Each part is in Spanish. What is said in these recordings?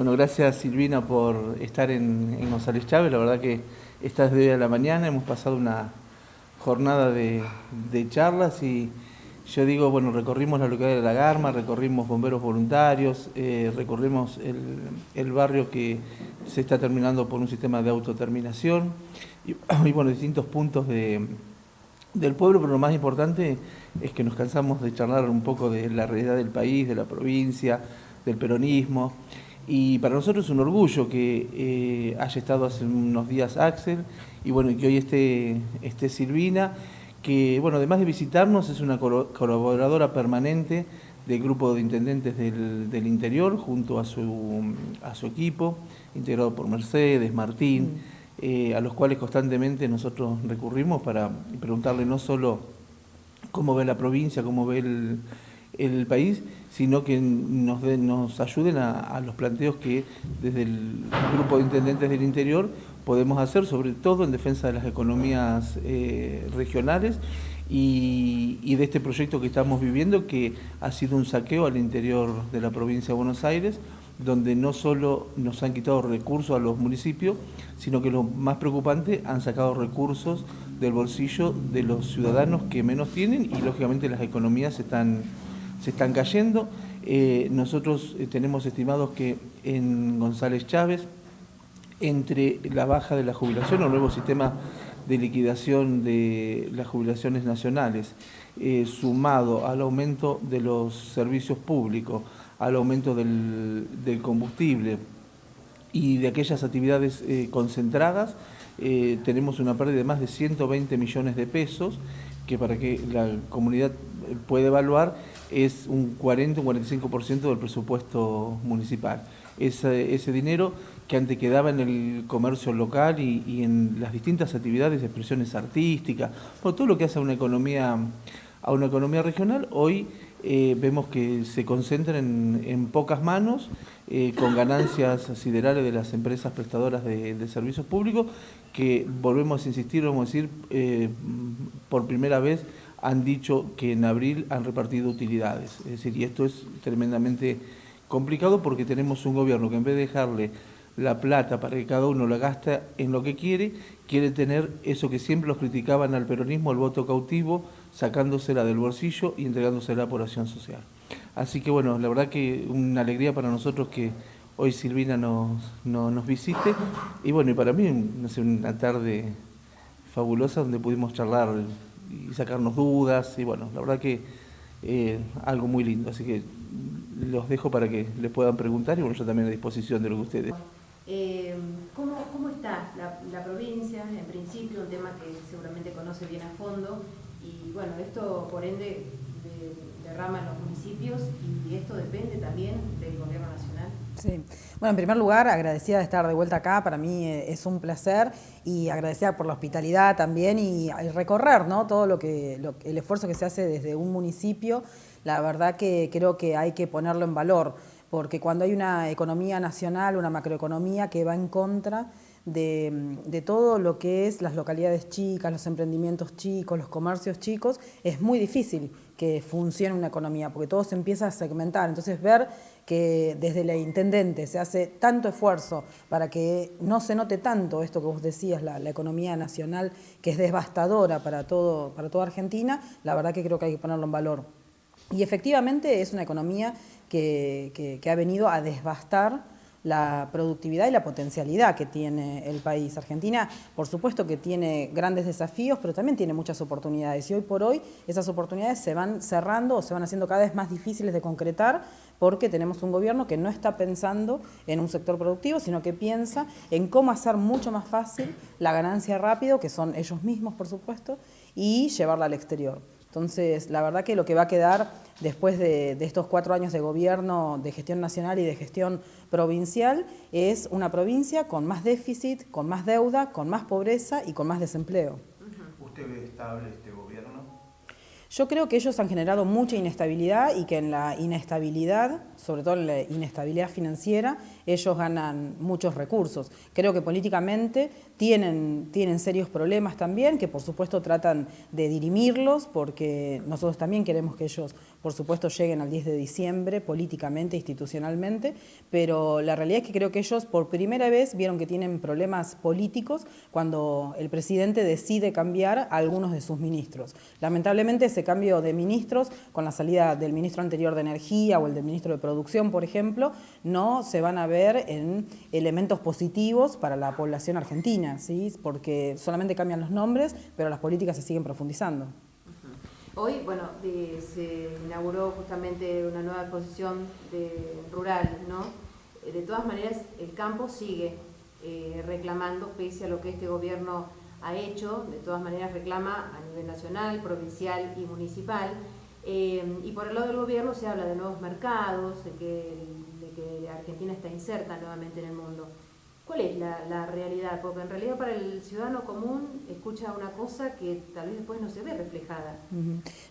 Bueno, gracias Silvina por estar en González Chávez. La verdad que esta es de hoy a la mañana. Hemos pasado una jornada de charlas y yo digo, bueno, recorrimos la localidad de La Garma, recorrimos bomberos voluntarios, recorrimos el barrio que se está terminando por un sistema de autoterminación y bueno, distintos puntos del pueblo, pero lo más importante es que nos cansamos de charlar un poco de la realidad del país, de la provincia, del peronismo. Y para nosotros es un orgullo que haya estado hace unos días Axel y bueno, que hoy esté Silvina, que bueno, además de visitarnos es una colaboradora permanente del grupo de intendentes del interior junto a su equipo, integrado por Mercedes, Martín, a los cuales constantemente nosotros recurrimos para preguntarle no solo cómo ve la provincia, cómo ve el país, sino que nos ayuden a los planteos que desde el grupo de intendentes del interior podemos hacer, sobre todo en defensa de las economías regionales y de este proyecto que estamos viviendo, que ha sido un saqueo al interior de la provincia de Buenos Aires, donde no solo nos han quitado recursos a los municipios, sino que lo más preocupante, han sacado recursos del bolsillo de los ciudadanos que menos tienen y lógicamente las economías se están cayendo. Nosotros tenemos estimados que en González Chávez, entre la baja de la jubilación o el nuevo sistema de liquidación de las jubilaciones nacionales, sumado al aumento de los servicios públicos, al aumento del combustible y de aquellas actividades concentradas, tenemos una pérdida de más de 120 millones de pesos, que para que la comunidad pueda evaluar es un 40 o 45% del presupuesto municipal. Ese dinero que antes quedaba en el comercio local y en las distintas actividades de expresiones artísticas, por todo lo que hace a una economía regional, hoy vemos que se concentra en pocas manos, con ganancias siderales de las empresas prestadoras de servicios públicos, que volvemos a insistir, vamos a decir, por primera vez han dicho que en abril han repartido utilidades. Es decir, y esto es tremendamente complicado porque tenemos un gobierno que en vez de dejarle la plata para que cada uno la gasta en lo que quiere tener eso que siempre los criticaban al peronismo, el voto cautivo, sacándosela del bolsillo y entregándosela por acción social. Así que bueno, la verdad que una alegría para nosotros que hoy Silvina nos visite y bueno, y para mí no sé, una tarde fabulosa donde pudimos charlar y sacarnos dudas y bueno, la verdad que algo muy lindo, así que los dejo para que les puedan preguntar y bueno, yo también a disposición de lo que ustedes. ¿Cómo está la provincia? En principio, un tema que seguramente conoce bien a fondo y bueno, esto por ende derrama en los municipios y esto depende también del gobierno nacional. Sí, bueno, en primer lugar, agradecida de estar de vuelta acá, para mí es un placer y agradecida por la hospitalidad también y recorrer, ¿no? Todo el esfuerzo que se hace desde un municipio, la verdad que creo que hay que ponerlo en valor, porque cuando hay una economía nacional, una macroeconomía que va en contra de todo lo que es las localidades chicas, los emprendimientos chicos, los comercios chicos, es muy difícil que funcione una economía, porque todo se empieza a segmentar. Entonces ver que desde la intendente se hace tanto esfuerzo para que no se note tanto esto que vos decías, la economía nacional, que es devastadora para toda Argentina, la verdad que creo que hay que ponerlo en valor. Y efectivamente es una economía que ha venido a devastar la productividad y la potencialidad que tiene el país. Argentina, por supuesto que tiene grandes desafíos, pero también tiene muchas oportunidades. Y hoy por hoy esas oportunidades se van cerrando o se van haciendo cada vez más difíciles de concretar porque tenemos un gobierno que no está pensando en un sector productivo, sino que piensa en cómo hacer mucho más fácil la ganancia rápido, que son ellos mismos, por supuesto, y llevarla al exterior. Entonces, la verdad que lo que va a quedar después de estos 4 años de gobierno, de gestión nacional y de gestión provincial, es una provincia con más déficit, con más deuda, con más pobreza y con más desempleo. ¿Usted ve estable este gobierno? Yo creo que ellos han generado mucha inestabilidad y que en la inestabilidad sobre todo en la inestabilidad financiera, ellos ganan muchos recursos. Creo que políticamente tienen serios problemas también, que por supuesto tratan de dirimirlos, porque nosotros también queremos que ellos, por supuesto, lleguen al 10 de diciembre políticamente, institucionalmente, pero la realidad es que creo que ellos por primera vez vieron que tienen problemas políticos cuando el presidente decide cambiar a algunos de sus ministros. Lamentablemente ese cambio de ministros, con la salida del ministro anterior de Energía o el del ministro de Producción, por ejemplo, no se van a ver en elementos positivos para la población argentina, ¿sí? Porque solamente cambian los nombres, pero las políticas se siguen profundizando. Hoy, bueno, se inauguró justamente una nueva exposición rural, ¿no? De todas maneras, el campo sigue reclamando, pese a lo que este gobierno ha hecho, de todas maneras reclama a nivel nacional, provincial y municipal. Y por el lado del gobierno se habla de nuevos mercados, de que Argentina está inserta nuevamente en el mundo. ¿Cuál es la realidad? Porque en realidad para el ciudadano común escucha una cosa que tal vez después no se ve reflejada.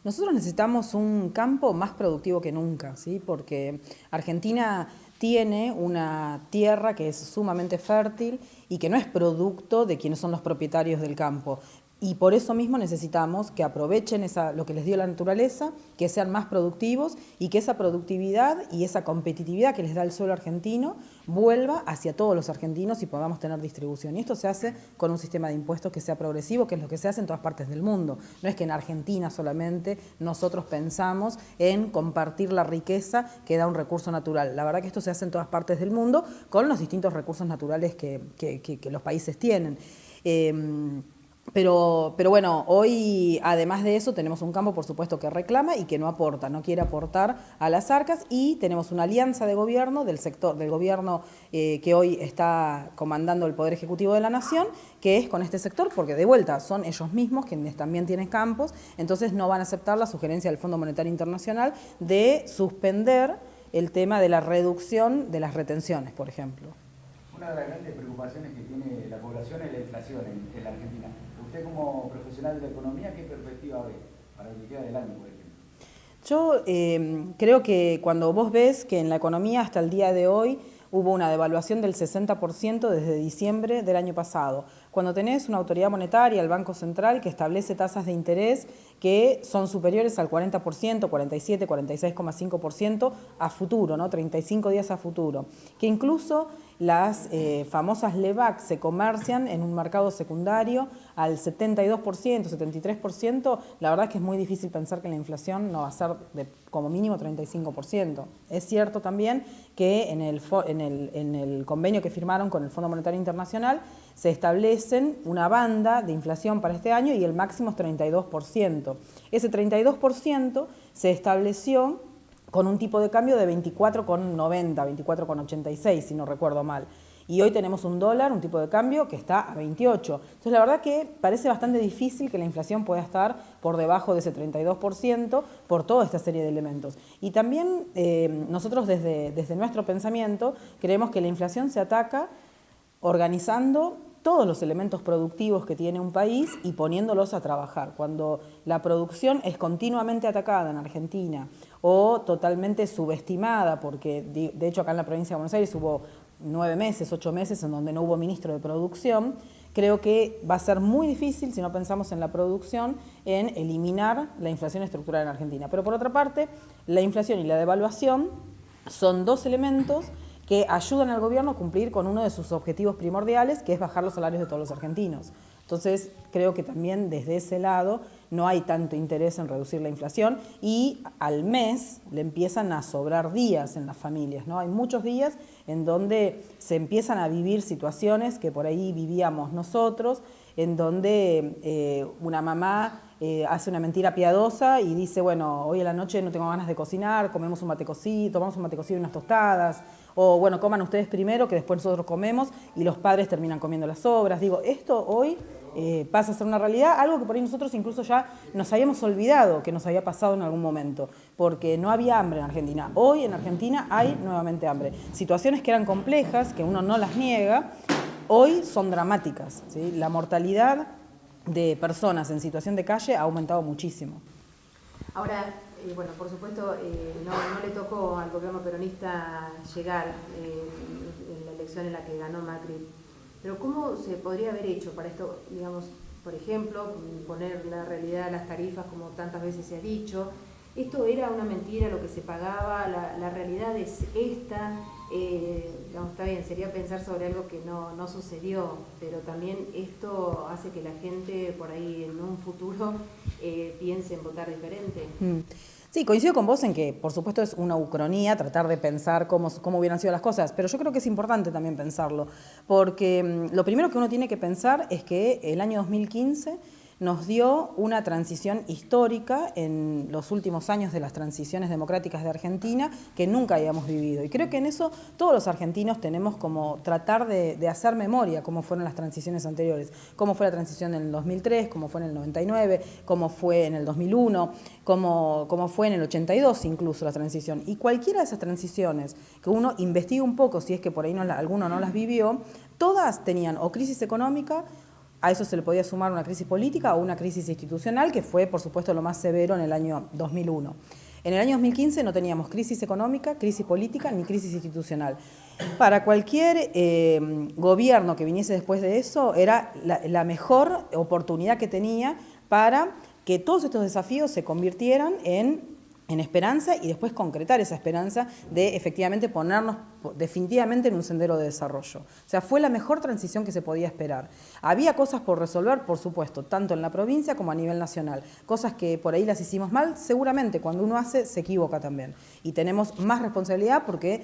Nosotros necesitamos un campo más productivo que nunca, ¿sí? Porque Argentina tiene una tierra que es sumamente fértil y que no es producto de quienes son los propietarios del campo. Y por eso mismo necesitamos que aprovechen lo que les dio la naturaleza, que sean más productivos y que esa productividad y esa competitividad que les da el suelo argentino vuelva hacia todos los argentinos y podamos tener distribución. Y esto se hace con un sistema de impuestos que sea progresivo, que es lo que se hace en todas partes del mundo. No es que en Argentina solamente nosotros pensamos en compartir la riqueza que da un recurso natural. La verdad que esto se hace en todas partes del mundo con los distintos recursos naturales que los países tienen. Pero bueno, hoy además de eso tenemos un campo por supuesto que reclama y que no aporta, no quiere aportar a las arcas, y tenemos una alianza de gobierno del sector, del gobierno que hoy está comandando el Poder Ejecutivo de la Nación, que es con este sector, porque de vuelta son ellos mismos quienes también tienen campos, entonces no van a aceptar la sugerencia del Fondo Monetario Internacional de suspender el tema de la reducción de las retenciones, por ejemplo. Una de las grandes preocupaciones que tiene la población es la inflación en la Argentina. Usted como profesional de la economía, ¿qué perspectiva ve para lo que queda del año, por ejemplo? Yo creo que cuando vos ves que en la economía hasta el día de hoy hubo una devaluación del 60% desde diciembre del año pasado, cuando tenés una autoridad monetaria, el Banco Central, que establece tasas de interés que son superiores al 40%, 47, 46,5% a futuro, ¿no? 35 días a futuro, que incluso las famosas LEVAC se comercian en un mercado secundario al 72%, 73%, la verdad es que es muy difícil pensar que la inflación no va a ser de como mínimo 35%. Es cierto también que en el convenio que firmaron con el Fondo Monetario Internacional se establecen una banda de inflación para este año y el máximo es 32%. Ese 32% se estableció con un tipo de cambio de 24,90, 24,86, si no recuerdo mal. Y hoy tenemos un dólar, un tipo de cambio que está a 28. Entonces la verdad que parece bastante difícil que la inflación pueda estar por debajo de ese 32% por toda esta serie de elementos. Y también nosotros desde nuestro pensamiento creemos que la inflación se ataca organizando todos los elementos productivos que tiene un país y poniéndolos a trabajar. Cuando la producción es continuamente atacada en Argentina o totalmente subestimada, porque de hecho acá en la provincia de Buenos Aires hubo 9 meses, 8 meses en donde no hubo ministro de producción, creo que va a ser muy difícil, si no pensamos en la producción, en eliminar la inflación estructural en Argentina. Pero por otra parte, la inflación y la devaluación son dos elementos que ayudan al gobierno a cumplir con uno de sus objetivos primordiales, que es bajar los salarios de todos los argentinos. Entonces, creo que también desde ese lado no hay tanto interés en reducir la inflación y al mes le empiezan a sobrar días en las familias, ¿no? Hay muchos días en donde se empiezan a vivir situaciones que por ahí vivíamos nosotros, en donde una mamá hace una mentira piadosa y dice, bueno, hoy a la noche no tengo ganas de cocinar, tomamos un mate cocido y unas tostadas, o bueno, coman ustedes primero que después nosotros comemos y los padres terminan comiendo las sobras. Digo, esto hoy pasa a ser una realidad, algo que por ahí nosotros incluso ya nos habíamos olvidado que nos había pasado en algún momento, porque no había hambre en Argentina. Hoy en Argentina hay nuevamente hambre. Situaciones que eran complejas, que uno no las niega, hoy son dramáticas, ¿sí? La mortalidad de personas en situación de calle ha aumentado muchísimo. Ahora, bueno, por supuesto, no le tocó al gobierno peronista llegar en la elección en la que ganó Macri. Pero ¿cómo se podría haber hecho para esto, digamos, por ejemplo, poner la realidad de las tarifas como tantas veces se ha dicho? Esto era una mentira lo que se pagaba, la realidad es esta, digamos, está bien, sería pensar sobre algo que no sucedió, pero también esto hace que la gente por ahí en un futuro piense en votar diferente. Sí, coincido con vos en que, por supuesto, es una ucronía tratar de pensar cómo hubieran sido las cosas, pero yo creo que es importante también pensarlo, porque lo primero que uno tiene que pensar es que el año 2015 nos dio una transición histórica en los últimos años de las transiciones democráticas de Argentina que nunca habíamos vivido. Y creo que en eso todos los argentinos tenemos como tratar de hacer memoria cómo fueron las transiciones anteriores, cómo fue la transición en el 2003, cómo fue en el 99, cómo fue en el 2001, cómo fue en el 82 incluso la transición. Y cualquiera de esas transiciones que uno investigue un poco, si es que por ahí alguno no las vivió, todas tenían o crisis económica, a eso se le podía sumar una crisis política o una crisis institucional, que fue, por supuesto, lo más severo en el año 2001. En el año 2015 no teníamos crisis económica, crisis política ni crisis institucional. Para cualquier gobierno que viniese después de eso, era la mejor oportunidad que tenía para que todos estos desafíos se convirtieran en esperanza y después concretar esa esperanza de efectivamente ponernos definitivamente en un sendero de desarrollo. O sea, fue la mejor transición que se podía esperar. Había cosas por resolver, por supuesto, tanto en la provincia como a nivel nacional. Cosas que por ahí las hicimos mal, seguramente cuando uno hace se equivoca también. Y tenemos más responsabilidad porque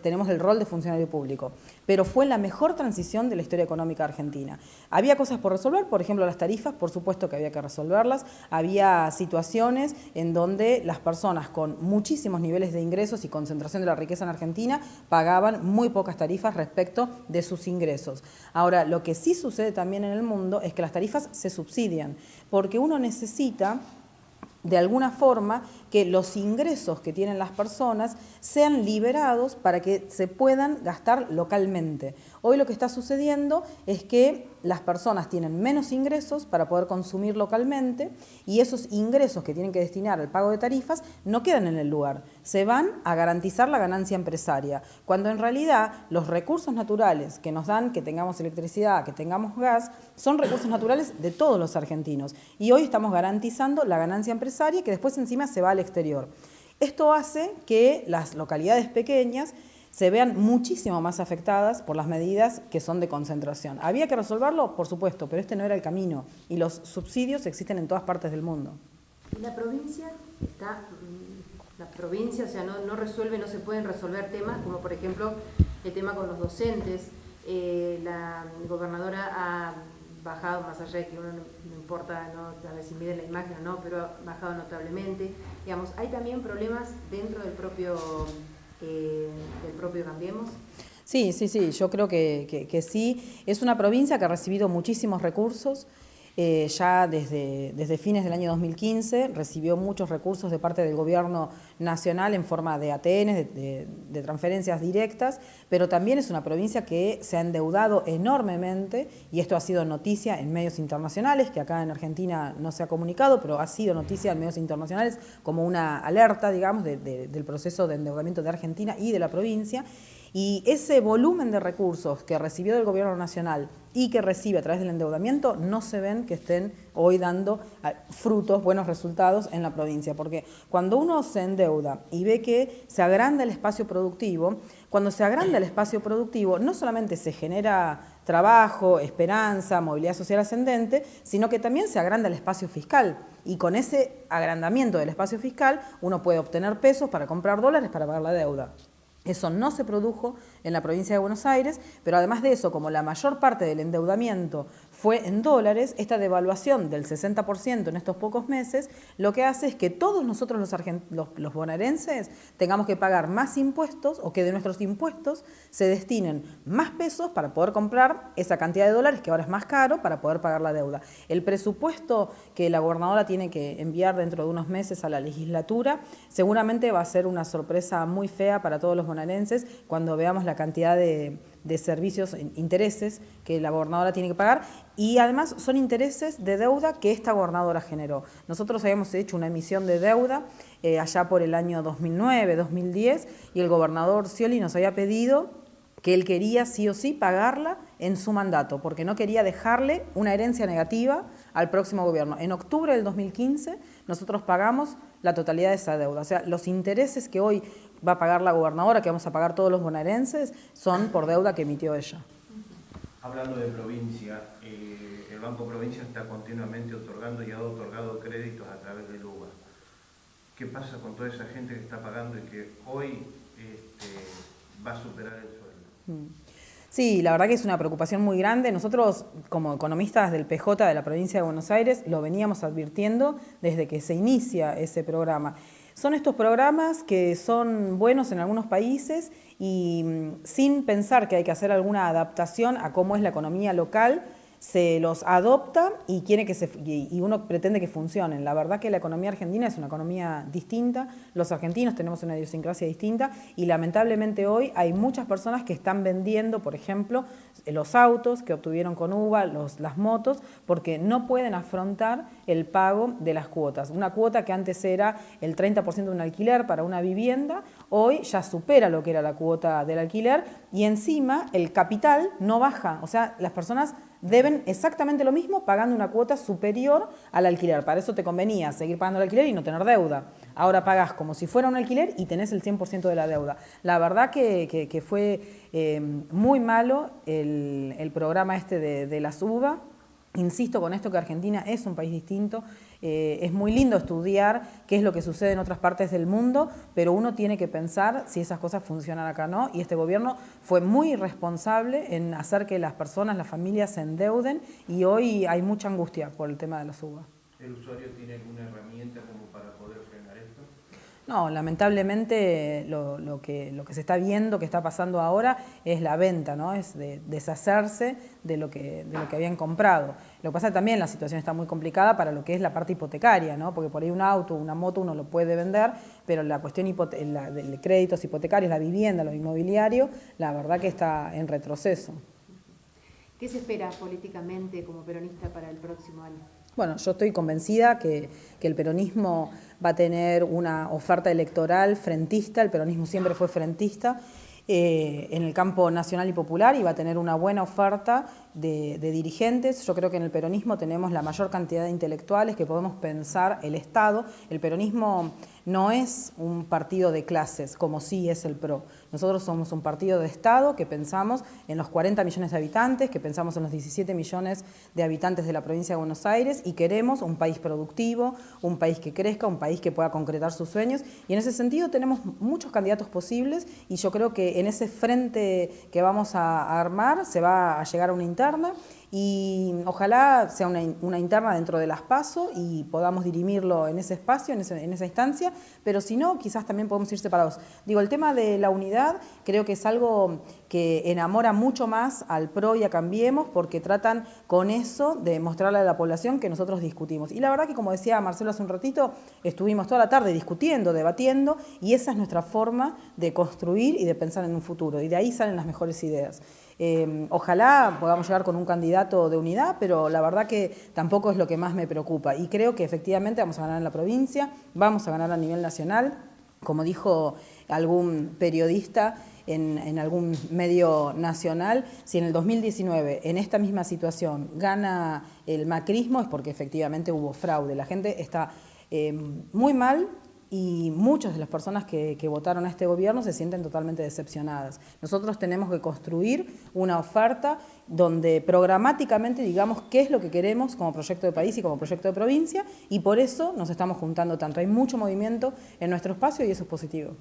tenemos el rol de funcionario público. Pero fue la mejor transición de la historia económica argentina. Había cosas por resolver, por ejemplo las tarifas, por supuesto que había que resolverlas. Había situaciones en donde las personas con muchísimos niveles de ingresos y concentración de la riqueza en Argentina pagaban muy pocas tarifas respecto de sus ingresos. Ahora, lo que sí sucede también en el mundo es que las tarifas se subsidian, porque uno necesita de alguna forma que los ingresos que tienen las personas sean liberados para que se puedan gastar localmente. Hoy lo que está sucediendo es que las personas tienen menos ingresos para poder consumir localmente y esos ingresos que tienen que destinar al pago de tarifas no quedan en el lugar, se van a garantizar la ganancia empresaria, cuando en realidad los recursos naturales que nos dan, que tengamos electricidad, que tengamos gas, son recursos naturales de todos los argentinos y hoy estamos garantizando la ganancia empresaria que después encima se va al exterior. Esto hace que las localidades pequeñas se vean muchísimo más afectadas por las medidas que son de concentración. ¿Había que resolverlo? Por supuesto, pero este no era el camino y los subsidios existen en todas partes del mundo. La provincia o sea, no resuelve, no se pueden resolver temas como por ejemplo el tema con los docentes. La gobernadora ha bajado, más allá de que uno no importa, ¿no?, a ver si mide la imagen o no, pero ha bajado notablemente. Digamos, hay también problemas dentro del propio Cambiemos. Sí, yo creo que sí. Es una provincia que ha recibido muchísimos recursos. Ya desde fines del año 2015 recibió muchos recursos de parte del gobierno nacional en forma de ATN, de transferencias directas, pero también es una provincia que se ha endeudado enormemente y esto ha sido noticia en medios internacionales, que acá en Argentina no se ha comunicado, pero ha sido noticia en medios internacionales como una alerta, digamos, del proceso de endeudamiento de Argentina y de la provincia. Y ese volumen de recursos que recibió del gobierno nacional y que recibe a través del endeudamiento no se ven que estén hoy dando frutos, buenos resultados en la provincia. Porque cuando uno se endeuda y ve que se agranda el espacio productivo, cuando se agranda el espacio productivo no solamente se genera trabajo, esperanza, movilidad social ascendente, sino que también se agranda el espacio fiscal. Y con ese agrandamiento del espacio fiscal uno puede obtener pesos para comprar dólares para pagar la deuda. Eso no se produjo en la provincia de Buenos Aires, pero además de eso, como la mayor parte del endeudamiento fue en dólares, esta devaluación del 60% en estos pocos meses, lo que hace es que todos nosotros los bonaerenses tengamos que pagar más impuestos o que de nuestros impuestos se destinen más pesos para poder comprar esa cantidad de dólares que ahora es más caro para poder pagar la deuda. El presupuesto que la gobernadora tiene que enviar dentro de unos meses a la legislatura seguramente va a ser una sorpresa muy fea para todos los bonaerenses cuando veamos la cantidad de de servicios, intereses que la gobernadora tiene que pagar, y además son intereses de deuda que esta gobernadora generó. Nosotros habíamos hecho una emisión de deuda allá por el año 2009, 2010, y el gobernador Scioli nos había pedido que él quería sí o sí pagarla en su mandato, porque no quería dejarle una herencia negativa al próximo gobierno. En octubre del 2015 nosotros pagamos la totalidad de esa deuda. O sea, los intereses que hoy va a pagar la gobernadora, que vamos a pagar todos los bonaerenses, son por deuda que emitió ella. Hablando de provincia, el Banco Provincia está continuamente otorgando y ha otorgado créditos a través del UBA. ¿Qué pasa con toda esa gente que está pagando y que hoy va a superar el sueldo? Sí, la verdad que es una preocupación muy grande. Nosotros, como economistas del PJ de la provincia de Buenos Aires, lo veníamos advirtiendo desde que se inicia ese programa. Son estos programas que son buenos en algunos países y sin pensar que hay que hacer alguna adaptación a cómo es la economía local, se los adopta y y uno pretende que funcionen. La verdad que la economía argentina es una economía distinta, los argentinos tenemos una idiosincrasia distinta y lamentablemente hoy hay muchas personas que están vendiendo, por ejemplo, los autos que obtuvieron con UBA, las motos, porque no pueden afrontar el pago de las cuotas. Una cuota que antes era el 30% de un alquiler para una vivienda, hoy ya supera lo que era la cuota del alquiler y encima el capital no baja, o sea, las personas deben exactamente lo mismo pagando una cuota superior al alquiler. Para eso te convenía seguir pagando el alquiler y no tener deuda. Ahora pagás como si fuera un alquiler y tenés el 100% de la deuda. La verdad que fue muy malo el programa de la SUBA. Insisto con esto que Argentina es un país distinto, es muy lindo estudiar qué es lo que sucede en otras partes del mundo, pero uno tiene que pensar si esas cosas funcionan acá o no, y este gobierno fue muy irresponsable en hacer que las personas, las familias se endeuden, y hoy hay mucha angustia por el tema de la SUBA. ¿El usuario tiene alguna herramienta como para poder frenar esto? No, lamentablemente lo que se está viendo, que está pasando ahora, es la venta, ¿no? Es de deshacerse de lo que habían comprado. Lo que pasa es que también la situación está muy complicada para lo que es la parte hipotecaria, ¿no? Porque por ahí un auto, una moto uno lo puede vender, pero la cuestión de créditos hipotecarios, la vivienda, lo inmobiliario, la verdad que está en retroceso. ¿Qué se espera políticamente como peronista para el próximo año? Bueno, yo estoy convencida que el peronismo va a tener una oferta electoral frentista, el peronismo siempre fue frentista, en el campo nacional y popular, y va a tener una buena oferta de dirigentes. Yo creo que en el peronismo tenemos la mayor cantidad de intelectuales que podemos pensar el Estado. El peronismo no es un partido de clases, como sí es el PRO. Nosotros somos un partido de Estado que pensamos en los 40 millones de habitantes, que pensamos en los 17 millones de habitantes de la provincia de Buenos Aires, y queremos un país productivo, un país que crezca, un país que pueda concretar sus sueños. Y en ese sentido tenemos muchos candidatos posibles, y yo creo que en ese frente que vamos a armar se va a llegar a una interna, y ojalá sea una interna dentro de las PASO y podamos dirimirlo en ese espacio, en esa instancia, pero si no, quizás también podemos ir separados. Digo, el tema de la unidad creo que es algo que enamora mucho más al PRO y a Cambiemos, porque tratan con eso de mostrarle a la población que nosotros discutimos. Y la verdad que, como decía Marcelo hace un ratito, estuvimos toda la tarde discutiendo, debatiendo, y esa es nuestra forma de construir y de pensar en un futuro, y de ahí salen las mejores ideas. Ojalá podamos llegar con un candidato de unidad, pero la verdad que tampoco es lo que más me preocupa, y creo que efectivamente vamos a ganar en la provincia, vamos a ganar a nivel nacional, como dijo algún periodista en algún medio nacional. Si en el 2019 en esta misma situación gana el macrismo es porque efectivamente hubo fraude. La gente está muy mal, y muchas de las personas que votaron a este gobierno se sienten totalmente decepcionadas. Nosotros tenemos que construir una oferta donde programáticamente digamos qué es lo que queremos como proyecto de país y como proyecto de provincia, y por eso nos estamos juntando tanto. Hay mucho movimiento en nuestro espacio y eso es positivo.